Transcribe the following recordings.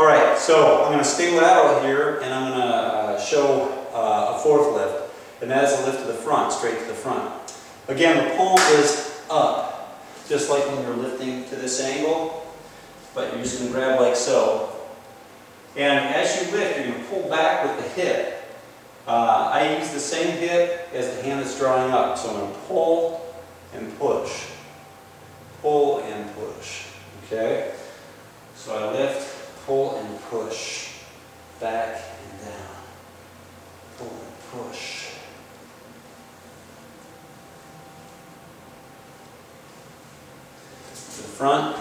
Alright, so I'm going to stay lateral here and I'm going to show a fourth lift. And that is a lift to the front, straight to the front. Again, the palm is up, just like when you're lifting to this angle. But you're just going to grab like so. And as you lift, you're going to pull back with the hip. I use the same hip as the hand that's drawing up. So I'm going to pull and push. Pull and push. Okay? So I lift, pull and push. Back and down. Pull and push. To the front.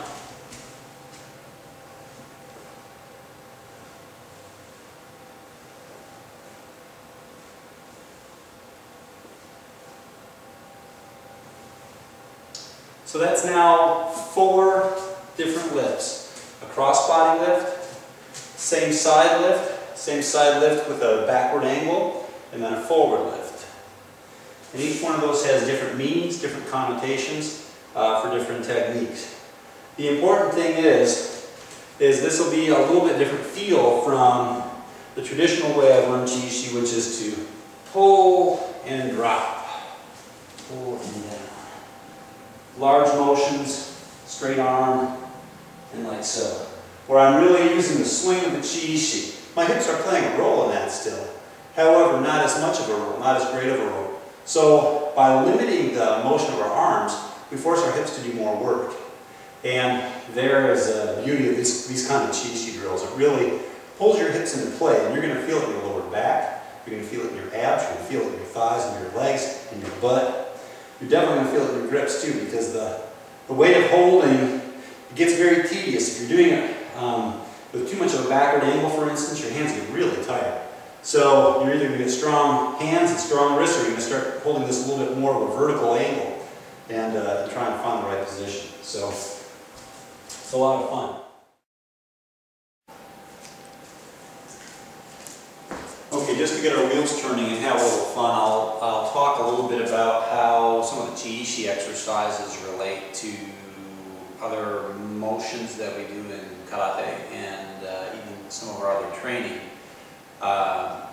So that's now 4 different lifts. A cross-body lift, same side lift with a backward angle, and then a forward lift. And each one of those has different meanings, different connotations for different techniques. The important thing is this will be a little bit different feel from the traditional way I've learned Ishi, which is to pull and drop. Pull and down. Large motions, straight arm, and like so. Where I'm really using the swing of the Ishi. My hips are playing a role in that still. However, not as much of a role, not as great of a role. So by limiting the motion of our arms, we force our hips to do more work. And there is a beauty of these kind of Ishi drills. It really pulls your hips into play, and you're going to feel it in your lower back, you're going to feel it in your abs, you're going to feel it in your thighs and your legs and your butt. You're definitely going to feel it in your grips too, because the weight of holding, it gets very tedious. If you're doing it with too much of a backward angle, for instance, your hands get really tight. So you're either going to get strong hands and strong wrists, or you're going to start holding this a little bit more of a vertical angle and trying to find the right position. So it's a lot of fun. Okay, just to get our wheels turning and have a little fun, I'll talk a little bit about how some of the Ishi exercises relate to other motions that we do in karate and even some of our other training. At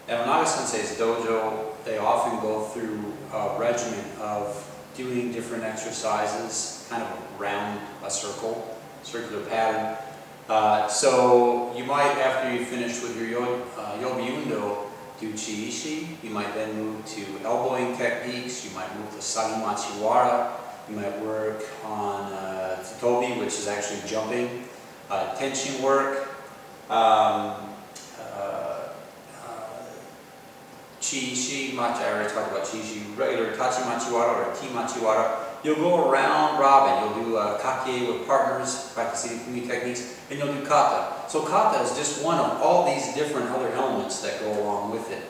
Onaga Sensei's dojo, they often go through a regimen of doing different exercises kind of around a circular pattern. So you might, after you finish with your Yobi Undo, do Ishi. You might then move to elbowing techniques. You might move to Sagi Machiwara. You might work on Titobi, which is actually jumping. Tenshin work. Chi-Ishi, I already talked about Chi-Ishi, regular Tachi Machiwara or Ti Machiwara. You'll go around robin. You'll do kake with partners, practicing kumi techniques, and you'll do kata. So kata is just one of all these different other elements that go along with it.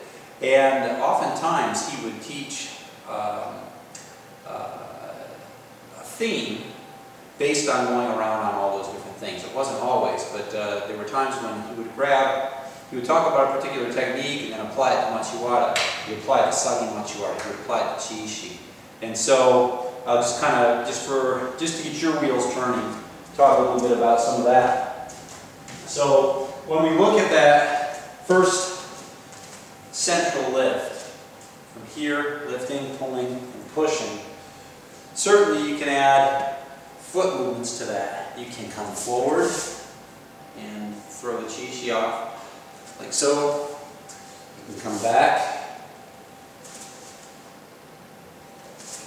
And oftentimes he would teach a theme based on going around on all those different things. It wasn't always, but there were times when he would talk about a particular technique and then apply it to Machiwara. He applied it to Sagi Machiwara. He would apply it to Chi-Ishi. And so I'll just kind of, just to get your wheels turning, talk a little bit about some of that. So when we look at that first central lift, from here, lifting, pulling, and pushing, certainly you can add foot movements to that. You can come forward and throw the Chi-Ishi off, like so. You can come back.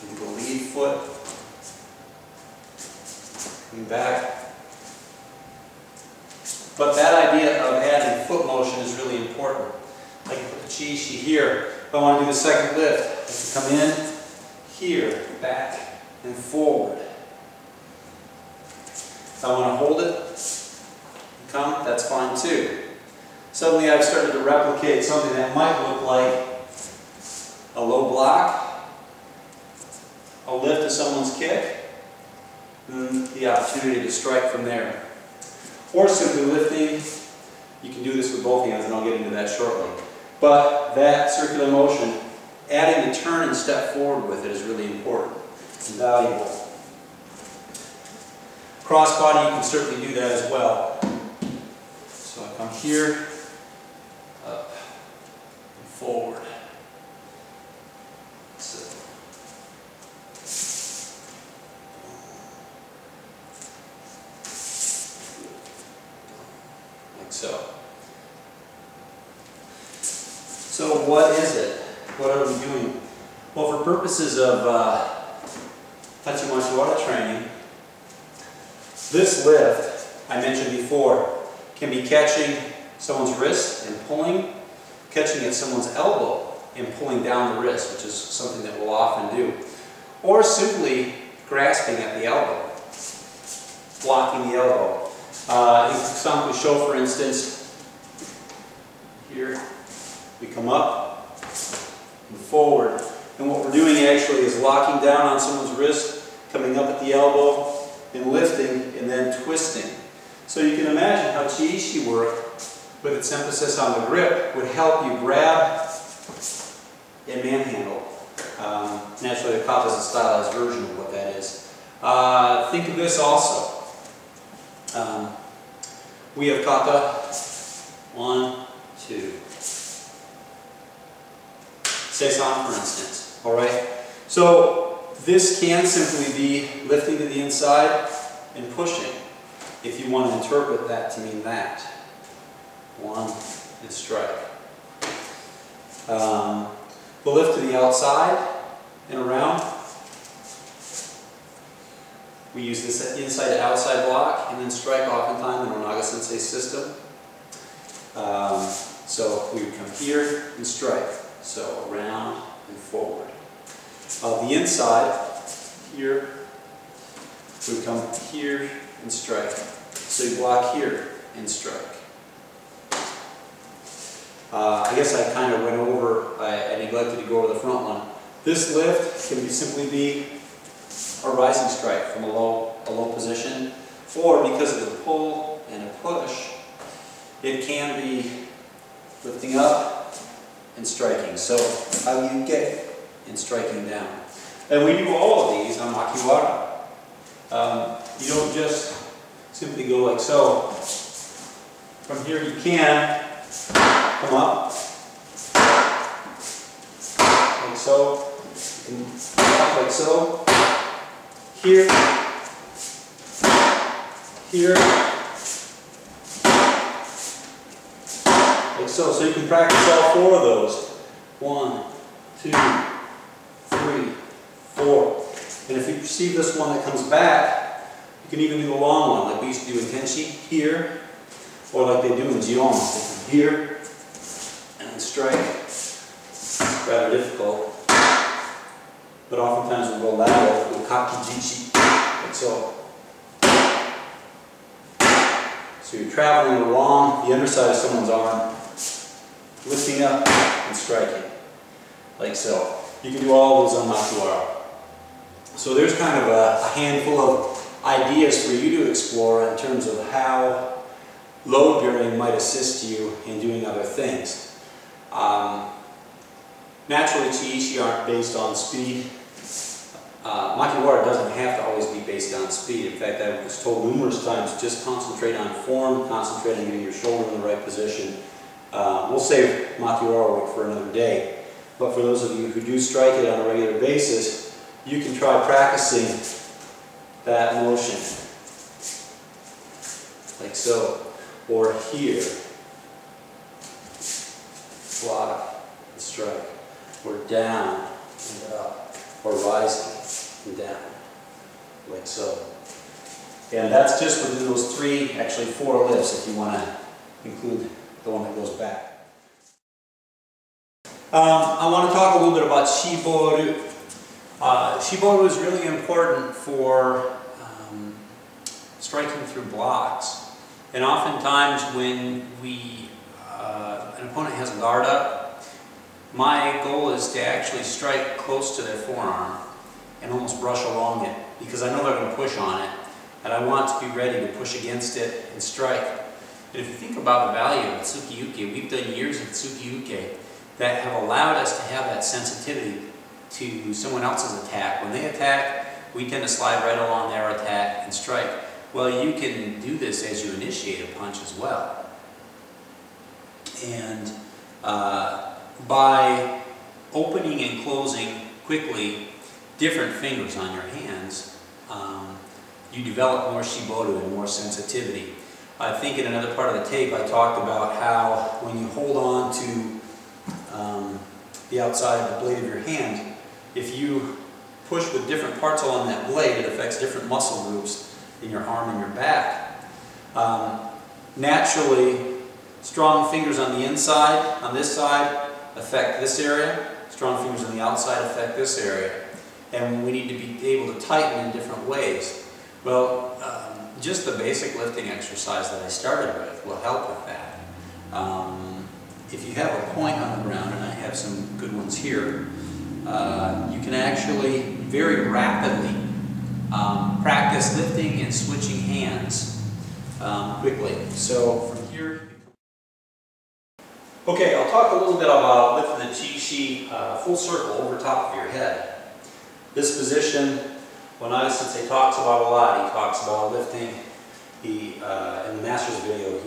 You can go lead foot, come back. But that idea of adding foot motion is really important. I can put the Chi-Ishi here. If I want to do the second lift, I can come in, here, back, and forward. If I want to hold it, come, that's fine too. Suddenly I've started to replicate something that might look like a low block, a lift to someone's kick, and the opportunity to strike from there. Or simply lifting. You can do this with both hands, and I'll get into that shortly. But that circular motion, adding the turn and step forward with it is really important and valuable. Crossbody, you can certainly do that as well. here, up, and forward. So. Like so. So what is it? What are we doing? Well, for purposes of Tachimachiwara training, this lift, I mentioned before, can be catching someone's wrist and pulling, catching at someone's elbow and pulling down the wrist, which is something that we'll often do, or simply grasping at the elbow, blocking the elbow. In Sanku Sho, for instance, here we come up and forward, and what we're doing actually is locking down on someone's wrist, coming up at the elbow, and lifting, and then twisting. So you can imagine how Chi-Ishi work, with its emphasis on the grip, would help you grab and manhandle. Naturally, the kata is a stylized version of what that is. Think of this also. We have kata, 1, 2. Seisan, for instance. All right. So this can simply be lifting to the inside and pushing, if you want to interpret that to mean that. 1 and strike. The lift to the outside and around. We use this inside to outside block and then strike oftentimes in Onaga Sensei's system. So we would come here and strike. So around and forward. The inside, here, we would come here and strike. So you block here and strike. I guess I kind of went over, I neglected to go over the front one. This lift can simply be a rising strike from a low position, or because of the pull and a push, it can be lifting up and striking. So how do you get in striking down? And we do all of these on Makiwara. You don't just simply go like so. From here you can come up, like so, you can walk like so, here, here, like so. So you can practice all 4 of those. 1, 2, 3, 4. And if you perceive this one that comes back, you can even do the long one, like we used to do in Tenshi, here, or like they do in Jion. They come here, and then strike. It's rather difficult. But oftentimes we'll go lateral, we'll kakijichi, like so. So you're traveling along the underside of someone's arm, lifting up and striking, like so. You can do all those on Makiwara. So there's kind of a handful of ideas for you to explore in terms of how load bearing might assist you in doing other things. Naturally, Chi-Ishi aren't based on speed. Makiwara doesn't have to always be based on speed. In fact, I was told numerous times, just concentrate on form, concentrate on getting your shoulder in the right position. We'll save Makiwara work for another day. But for those of you who do strike it on a regular basis, you can try practicing that motion. Like so. Or here. Block and strike. Or down and up. Or rising and down. Like so. And that's just within those 3, actually 4 lifts if you want to include the one that goes back. I want to talk a little bit about Shiboru. Shiboru is really important for striking through blocks. And oftentimes when an opponent has a guard up, my goal is to actually strike close to their forearm and almost brush along it, because I know they're going to push on it, and I want to be ready to push against it and strike. And if you think about the value of Tsukiyuke, we've done years of Tsukiyuke that have allowed us to have that sensitivity to someone else's attack. When they attack, we tend to slide right along their attack and strike. Well, you can do this as you initiate a punch as well. And by opening and closing quickly different fingers on your hands, you develop more shiboru and more sensitivity. I think in another part of the tape I talked about how when you hold on to the outside of the blade of your hand, if you push with different parts along that blade, it affects different muscle groups in your arm and your back. Naturally, strong fingers on the inside, on this side, affect this area. Strong fingers on the outside affect this area. And we need to be able to tighten in different ways. Well, just the basic lifting exercise that I started with will help with that. If you have a point on the ground, and I have some good ones here, you can actually very rapidly practice lifting and switching hands quickly. So from here, okay, I'll talk a little bit about lifting the Chishi full circle over top of your head. This position, Onaga Sensei talks about a lot. He talks about lifting. In the master's video,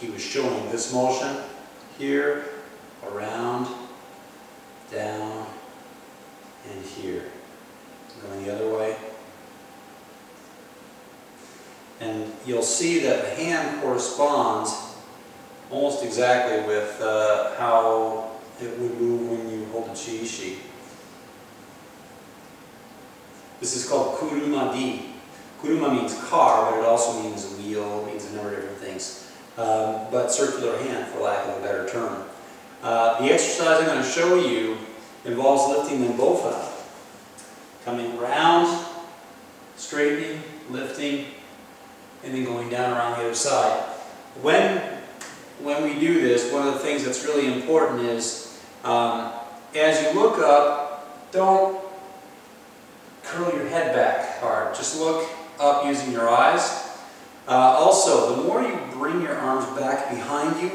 he was showing this motion here, around, down, and here. Going the other way. And you'll see that the hand corresponds almost exactly with how it would move when you hold the Chishi. This is called kuruma-di. Kuruma means car, but it also means wheel, it means a number of different things. But circular hand, for lack of a better term. The exercise I'm going to show you involves lifting them both up. Coming around, straightening, lifting, and then going down around the other side. When we do this, one of the things that's really important is, as you look up, don't curl your head back hard. Just look up using your eyes. Also, the more you bring your arms back behind you,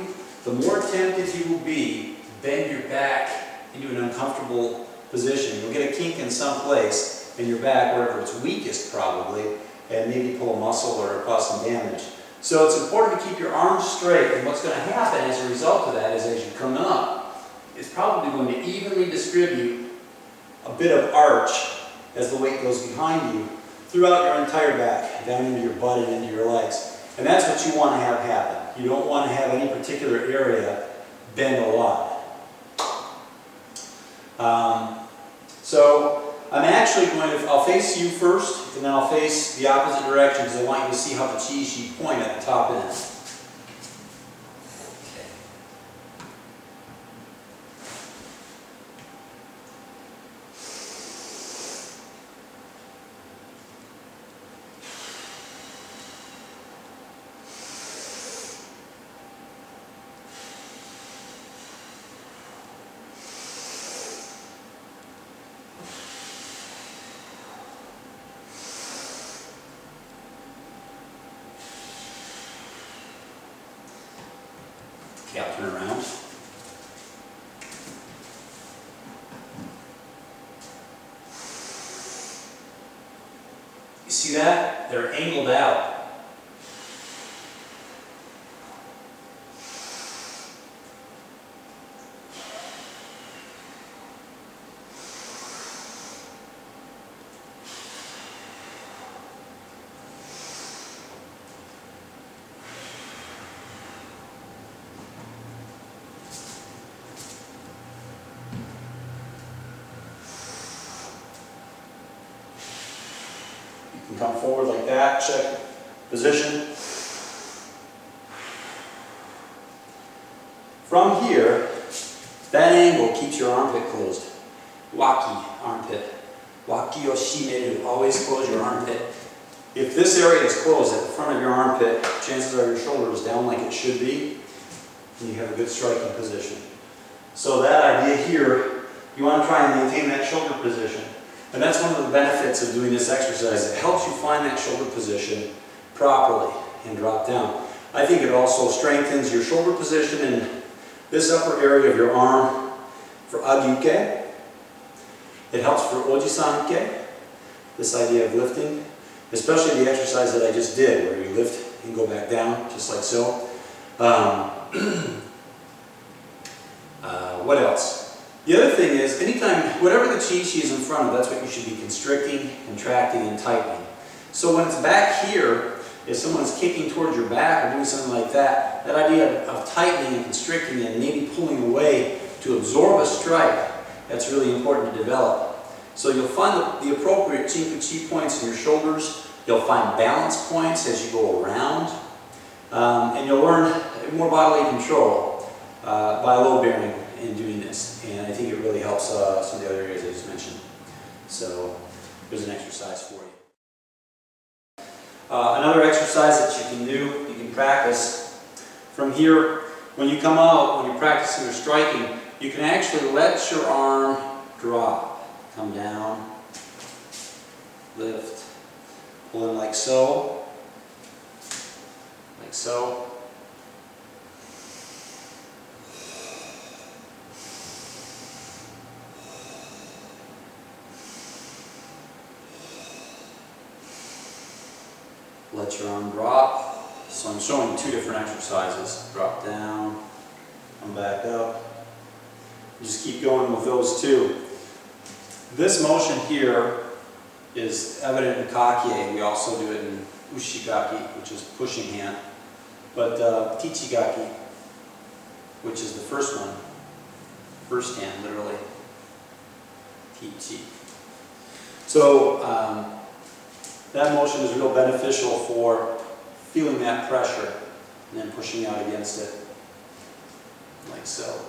the more tempted you will be to bend your back into an uncomfortable position. You'll get a kink in some place in your back, wherever it's weakest probably, and maybe pull a muscle or cause some damage. So it's important to keep your arms straight, and what's going to happen as a result of that is as you come up, it's probably going to evenly distribute a bit of arch as the weight goes behind you throughout your entire back, down into your butt and into your legs. And that's what you want to have happen. You don't want to have any particular area bend a lot. So I'm actually going to, I'll face you first, and then I'll face the opposite direction because I want you to see how the Chishi point at the top end. Okay, I'll turn around. You see that? They're angled out. You can come forward like that, check position. From here, that angle keeps your armpit closed. Waki, armpit. Waki o shimeru, always close your armpit. If this area is closed at the front of your armpit, chances are your shoulder is down like it should be, and you have a good striking position. So that idea here, you want to try and maintain that shoulder position. And that's one of the benefits of doing this exercise. It helps you find that shoulder position properly and drop down. I think it also strengthens your shoulder position in this upper area of your arm for agyuke. It helps for ojisanke, this idea of lifting, especially the exercise that I just did, where you lift and go back down, just like so. What else? The other thing is, anytime, whatever the chi-shi is in front of, that's what you should be constricting, contracting, and tightening. So when it's back here, if someone's kicking towards your back or doing something like that, that idea of tightening and constricting and maybe pulling away to absorb a strike, that's really important to develop. So you'll find the appropriate Chinku-chi points in your shoulders. You'll find balance points as you go around. And you'll learn more bodily control by load bearing in doing this. And I think it really helps some of the other areas I just mentioned. So there's an exercise for you. Another exercise that you can do, you can practice from here. When you come out, when you're practicing or striking, you can actually let your arm drop. Come down, lift, pull in like so, like so. Let your arm drop. So I'm showing two different exercises. Drop down, come back up. Just keep going with those two. This motion here is evident in Kakie. We also do it in Ushigaki, which is pushing hand. But Tichigaki, which is the first one, first hand, literally. Tichi. So that motion is real beneficial for feeling that pressure and then pushing out against it, like so.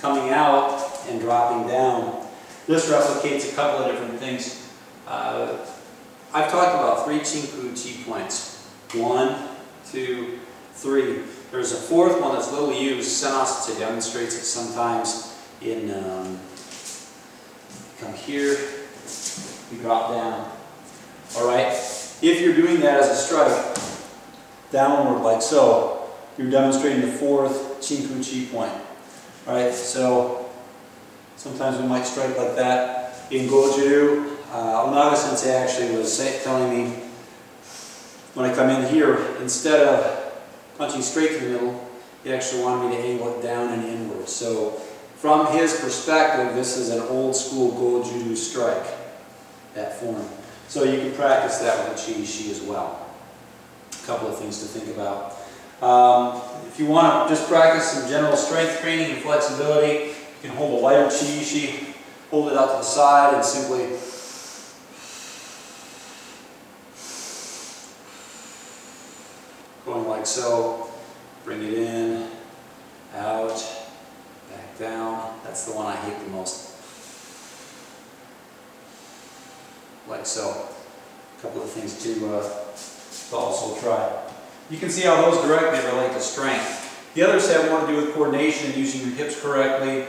Coming out and dropping down. This replicates a couple of different things. I've talked about 3 Chinku-chi points. 1, 2, 3. There's a fourth one that's little used. Senase demonstrates it sometimes in, come here, you drop down. Alright? If you're doing that as a strike, downward like so, you're demonstrating the 4th Chinku-chi point. Alright, so sometimes we might strike like that. In Goju, Onaga Sensei actually was telling me, when I come in here, instead of punching straight to the middle, he actually wanted me to angle it down and inward. So from his perspective, this is an old school Goju strike, that form. So you can practice that with a chi-shi as well. A couple of things to think about. If you want to just practice some general strength training and flexibility, you can hold a lighter chi-shi, hold it out to the side, and simply going like so. Bring it in, out, back down. That's the one I hate the most. Like so. A couple of things to also try. You can see how those directly relate to strength. The others have more to do with coordination and using your hips correctly,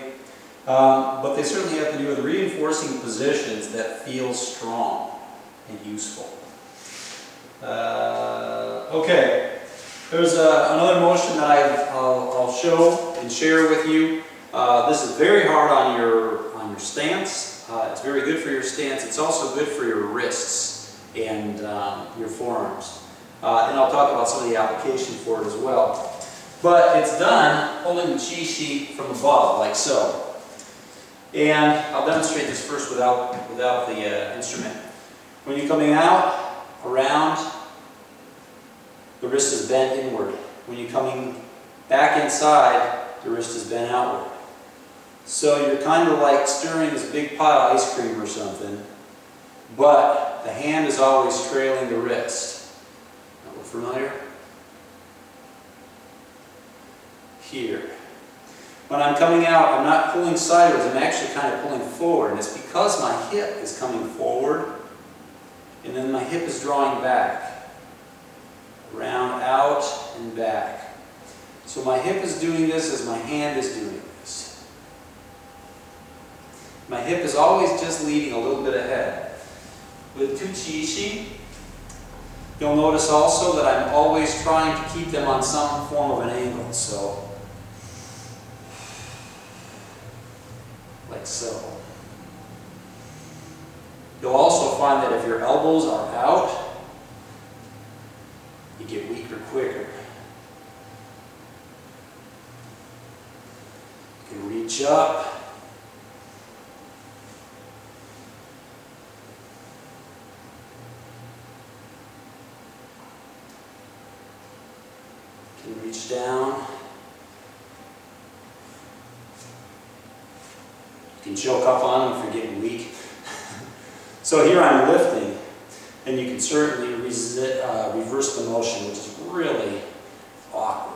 but they certainly have to do with reinforcing positions that feel strong and useful. Okay, there's another motion that I'll show and share with you. This is very hard on your stance. It's very good for your stance. It's also good for your wrists and your forearms. And I'll talk about some of the application for it as well. But it's done holding the chi-shi from above, like so. And I'll demonstrate this first without the instrument. When you're coming out, around, the wrist is bent inward. When you're coming back inside, the wrist is bent outward. So you're kind of like stirring this big pot of ice cream or something, but the hand is always trailing the wrist. Familiar? Here. When I'm coming out, I'm not pulling sideways, I'm actually kind of pulling forward. And it's because my hip is coming forward, and then my hip is drawing back. Around, out, and back. So my hip is doing this as my hand is doing this. My hip is always just leading a little bit ahead. With 2 chi-shi, you'll notice also that I'm always trying to keep them on some form of an angle, so like so. You'll also find that if your elbows are out, you get weaker quicker. reach up. You can reach down. You can choke up on them if you're getting weak. So here I'm lifting, and you can certainly reverse the motion, which is really awkward.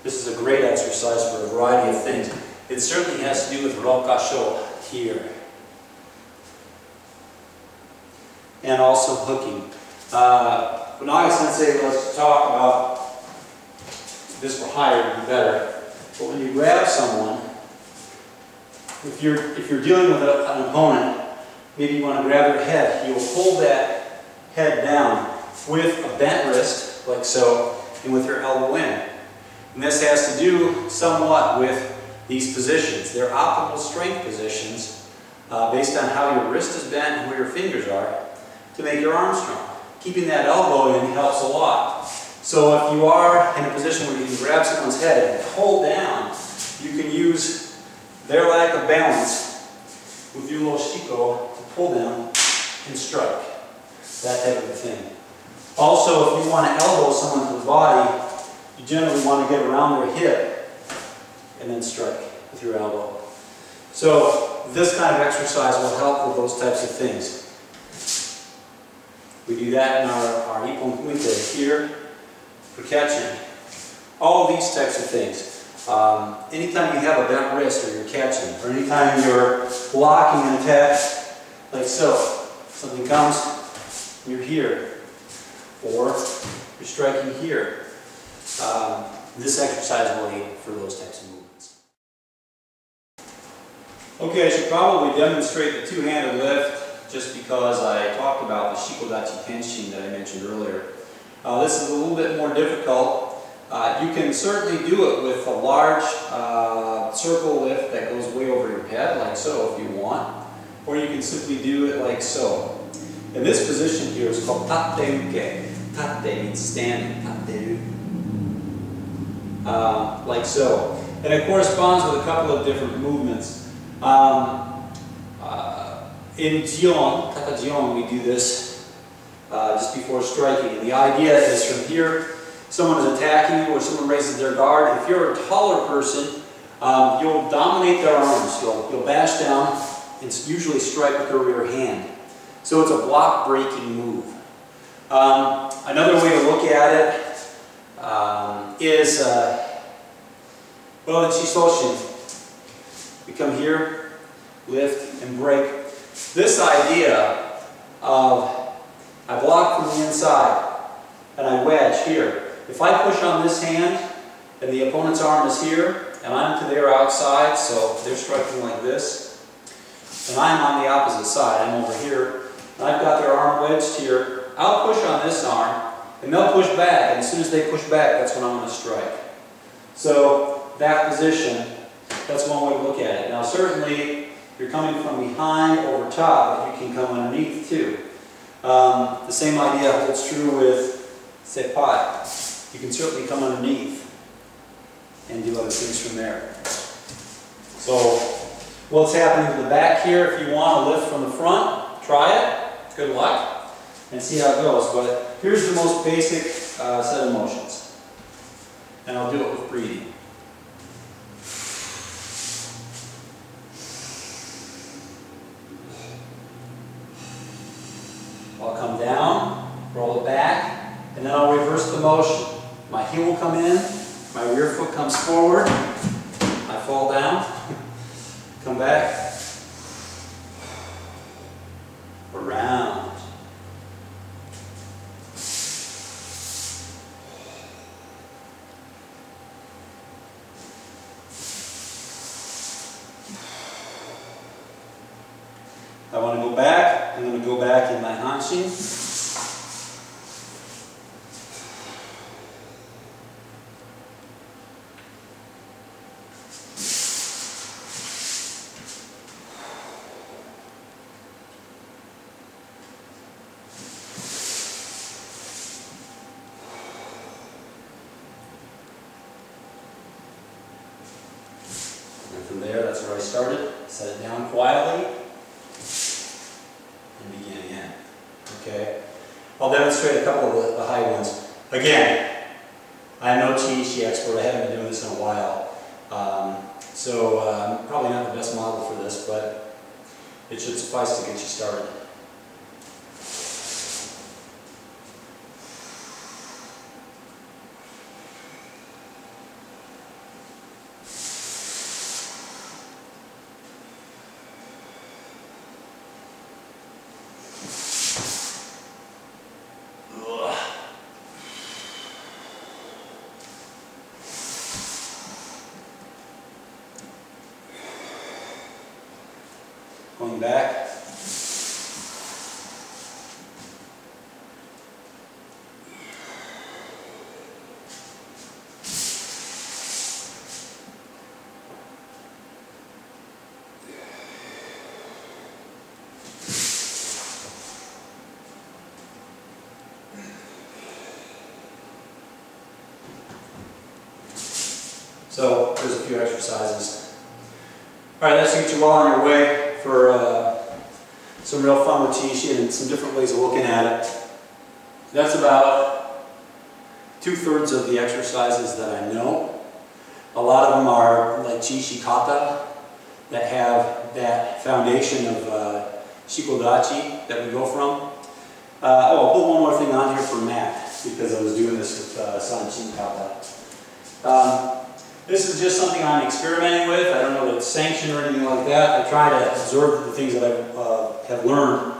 This is a great exercise for a variety of things. It certainly has to do with rokasho here. And also hooking. Onaga Sensei let's talk about this for higher would be better. But when you grab someone, if you're dealing with an opponent, maybe you want to grab their head, you'll hold that head down with a bent wrist, like so, and with your elbow in. And this has to do somewhat with these positions. They're optimal strength positions based on how your wrist is bent and where your fingers are to make your arm strong. Keeping that elbow in helps a lot. So if you are in a position where you can grab someone's head and hold down, you can use their lack of balance with your little shiko to pull them and strike. That type of a thing. Also, if you want to elbow someone to the body, you generally want to get around their hip and then strike with your elbow. So this kind of exercise will help with those types of things. We do that in our ippon kumite here for catching. All of these types of things. Anytime you have a bent wrist or you're catching, or anytime you're blocking an attack, like so, something comes, you're here, or you're striking here. This exercise will aid for those types of movements. Okay, I should probably demonstrate the two-handed lift just because I talked about the Shikodachi Tenshin that I mentioned earlier. This is a little bit more difficult. You can certainly do it with a large circle lift that goes way over your head, like so if you want, or you can simply do it like so. And this position here is called tate uke. Tate means standing, tateru. Like so. And it corresponds with a couple of different movements. In jion, kata jion, we do this just before striking. And the idea is from here, someone is attacking you or someone raises their guard. If you're a taller person, you'll dominate their arms. You'll bash down and usually strike with your rear hand. So it's a block breaking move. Another way to look at it is, well, in Shisoshin, we come here, lift, and break. This idea of I block from the inside and I wedge here. If I push on this hand and the opponent's arm is here and I'm to their outside, so they're striking like this, and I'm on the opposite side, I'm over here, and I've got their arm wedged here, I'll push on this arm and they'll push back, and as soon as they push back, that's when I'm going to strike. So that position, that's one way to look at it. Now certainly, you're coming from behind over top, but you can come underneath too. The same idea holds true with seppai. You can certainly come underneath and do other things from there. So what's happening to the back here, if you want to lift from the front, try it. Good luck. And see how it goes. But here's the most basic set of motions. And I'll do it with breathing. I'll come down, roll it back, and then I'll reverse the motion. My heel will come in, my rear foot comes forward, I fall down, come back, around. I want to go back. I'm going to go back in my hanshin. And from there, that's where I started. Set it down quietly and begin again. Okay? I'll demonstrate a couple of the high ones. Again, I'm no Ishi expert. I haven't been doing this in a while. So I'm probably not the best model for this, but it should suffice to get you started. Going back. So there's a few exercises. All right, that's to get you well on your way for some real fun with Ishi and some different ways of looking at it. That's about 2/3 of the exercises that I know. A lot of them are like Ishi kata that have that foundation of shikodachi that we go from. I'll put one more thing on here for Matt because I was doing this with Sanchin kata. This is just something I'm experimenting with. I don't know that it's sanctioned or anything like that. I try to observe the things that I have learned.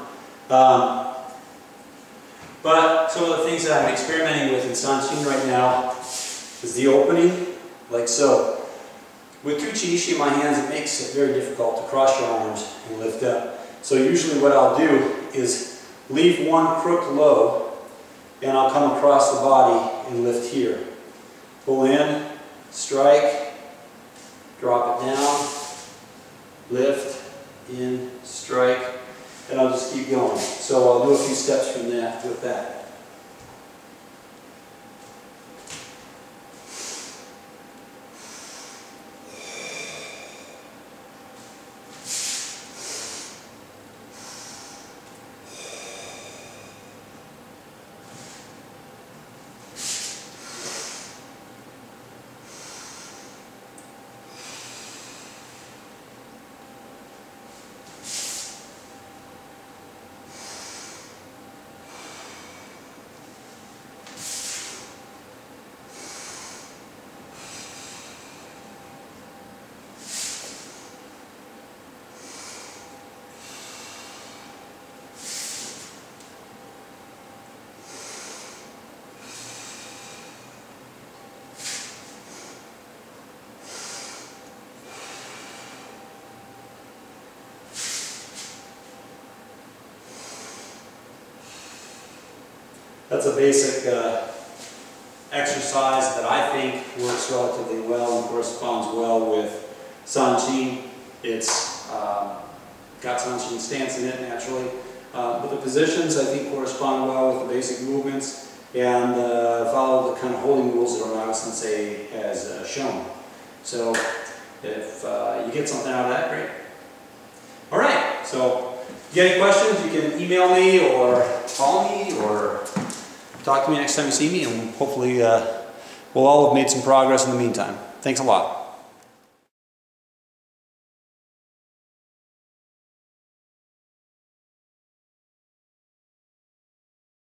But some of the things that I'm experimenting with in Sanchin right now is the opening, like so. With Ishi in my hands, it makes it very difficult to cross your arms and lift up. So usually what I'll do is leave one crook low, and I'll come across the body and lift here. Pull in, strike, drop it down, lift, in, strike, and I'll just keep going. So I'll do a few steps from that with that. That's a basic exercise that I think works relatively well and corresponds well with Sanchin. It's got Sanchin stance in it naturally, but the positions I think correspond well with the basic movements and follow the kind of holding rules that Onaga Sensei has shown. So if you get something out of that, great. All right, so if you have any questions, you can email me or call me or talk to me next time you see me, and hopefully we'll all have made some progress in the meantime. Thanks a lot.